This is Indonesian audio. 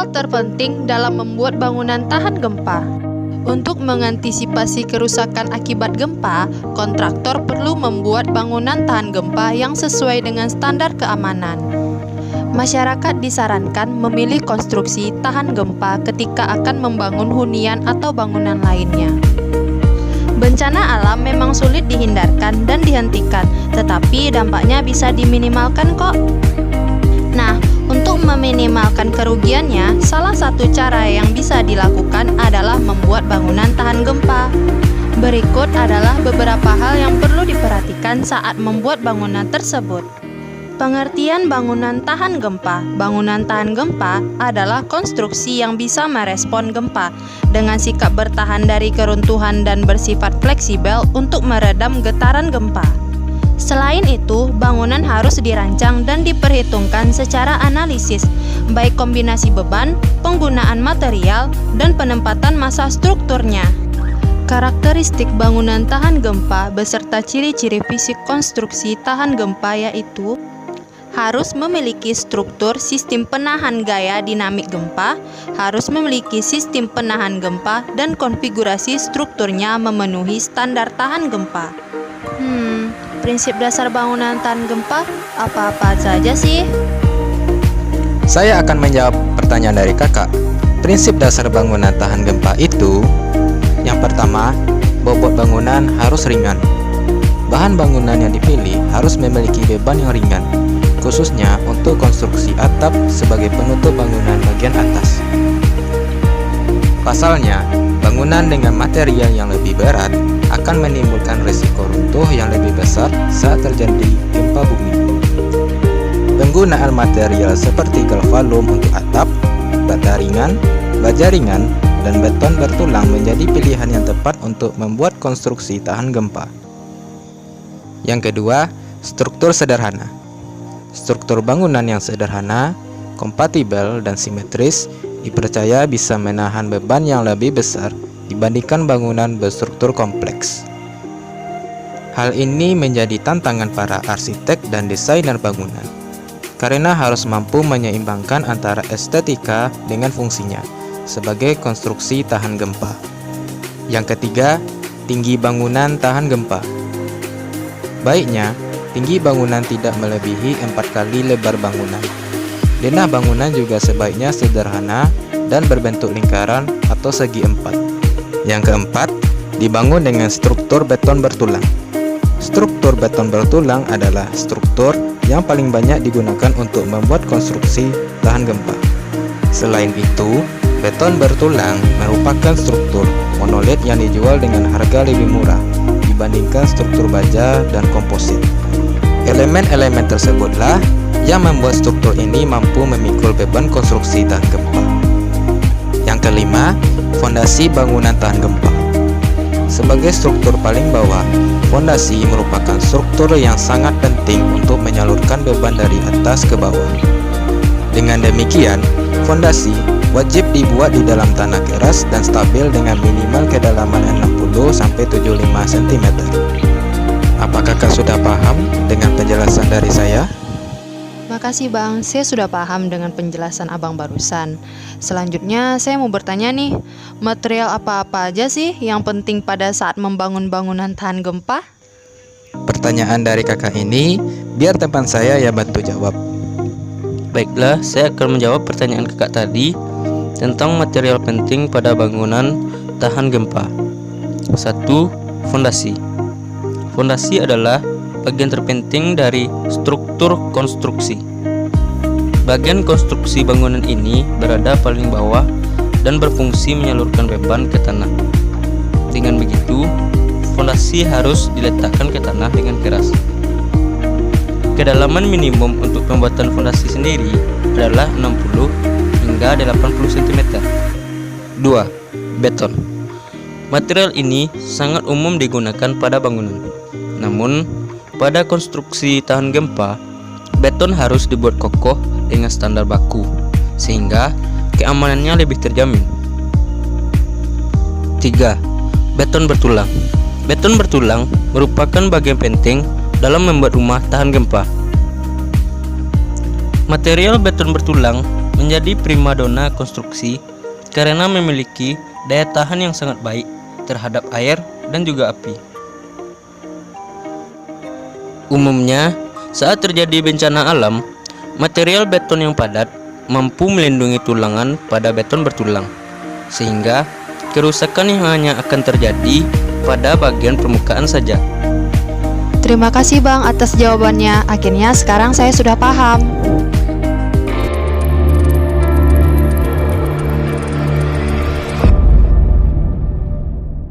hal terpenting dalam membuat bangunan tahan gempa. Untuk mengantisipasi kerusakan akibat gempa, kontraktor perlu membuat bangunan tahan gempa yang sesuai dengan standar keamanan. Masyarakat disarankan memilih konstruksi tahan gempa ketika akan membangun hunian atau bangunan lainnya. Bencana alam memang sulit dihindarkan dan dihentikan, tetapi dampaknya bisa diminimalkan kok. Nah, untuk meminimalkan kerugiannya, salah satu cara yang bisa dilakukan adalah membuat bangunan tahan gempa. Berikut adalah beberapa hal yang perlu diperhatikan saat membuat bangunan tersebut. Pengertian bangunan tahan gempa. Bangunan tahan gempa adalah konstruksi yang bisa merespon gempa dengan sikap bertahan dari keruntuhan dan bersifat fleksibel untuk meredam getaran gempa. Selain itu, bangunan harus dirancang dan diperhitungkan secara analisis, baik kombinasi beban, penggunaan material, dan penempatan massa strukturnya. Karakteristik bangunan tahan gempa beserta ciri-ciri fisik konstruksi tahan gempa yaitu harus memiliki struktur sistem penahan gaya dinamik gempa, harus memiliki sistem penahan gempa, dan konfigurasi strukturnya memenuhi standar tahan gempa. Prinsip dasar bangunan tahan gempa apa-apa saja sih? Saya akan menjawab pertanyaan dari kakak. Prinsip dasar bangunan tahan gempa itu, yang pertama, bobot bangunan harus ringan. Bahan bangunan yang dipilih harus memiliki beban yang ringan, khususnya untuk konstruksi atap sebagai penutup bangunan bagian atas. Pasalnya, bangunan dengan material yang lebih berat akan menimbulkan risiko runtuh yang lebih besar saat terjadi gempa bumi. Penggunaan material seperti galvalum untuk atap, bata ringan, baja ringan, dan beton bertulang menjadi pilihan yang tepat untuk membuat konstruksi tahan gempa. Yang kedua, struktur sederhana. Struktur bangunan yang sederhana, kompatibel, dan simetris dipercaya bisa menahan beban yang lebih besar dibandingkan bangunan berstruktur kompleks. Hal ini menjadi tantangan para arsitek dan desainer bangunan, karena harus mampu menyeimbangkan antara estetika dengan fungsinya sebagai konstruksi tahan gempa. Yang ketiga, tinggi bangunan tahan gempa. Baiknya, tinggi bangunan tidak melebihi 4 kali lebar bangunan. Denah bangunan juga sebaiknya sederhana dan berbentuk lingkaran atau segi empat. Yang keempat, dibangun dengan struktur beton bertulang. Struktur beton bertulang adalah struktur yang paling banyak digunakan untuk membuat konstruksi tahan gempa. Selain itu, beton bertulang merupakan struktur monolit yang dijual dengan harga lebih murah dibandingkan struktur baja dan komposit. Elemen-elemen tersebutlah yang membuat struktur ini mampu memikul beban konstruksi tahan gempa. Yang kelima, fondasi bangunan tahan gempa. Sebagai struktur paling bawah, fondasi merupakan struktur yang sangat penting untuk menyalurkan beban dari atas ke bawah. Dengan demikian, fondasi wajib dibuat di dalam tanah keras dan stabil dengan minimal kedalaman 60-75 cm. Apakah kakak sudah paham dengan penjelasan dari saya? Makasih Bang, saya sudah paham dengan penjelasan Abang barusan. Selanjutnya saya mau bertanya nih, material apa-apa aja sih yang penting pada saat membangun bangunan tahan gempa? Pertanyaan dari kakak ini, biar teman saya ya bantu jawab. Baiklah, saya akan menjawab pertanyaan kakak tadi tentang material penting pada bangunan tahan gempa. 1. Fondasi. Fondasi adalah bagian terpenting dari struktur konstruksi. Bagian konstruksi bangunan ini berada paling bawah dan berfungsi menyalurkan beban ke tanah. Dengan begitu, fondasi harus diletakkan ke tanah dengan keras. Kedalaman minimum untuk pembuatan fondasi sendiri adalah 60 hingga 80 cm. 2. Beton. Material ini sangat umum digunakan pada bangunan. Namun, pada konstruksi tahan gempa, beton harus dibuat kokoh dengan standar baku, sehingga keamanannya lebih terjamin. 3. Beton bertulang. Beton bertulang merupakan bagian penting dalam membuat rumah tahan gempa. Material beton bertulang menjadi primadona konstruksi karena memiliki daya tahan yang sangat baik terhadap air dan juga api. Umumnya, saat terjadi bencana alam, material beton yang padat mampu melindungi tulangan pada beton bertulang, sehingga kerusakan yang hanya akan terjadi pada bagian permukaan saja. Terima kasih Bang atas jawabannya. Akhirnya sekarang saya sudah paham.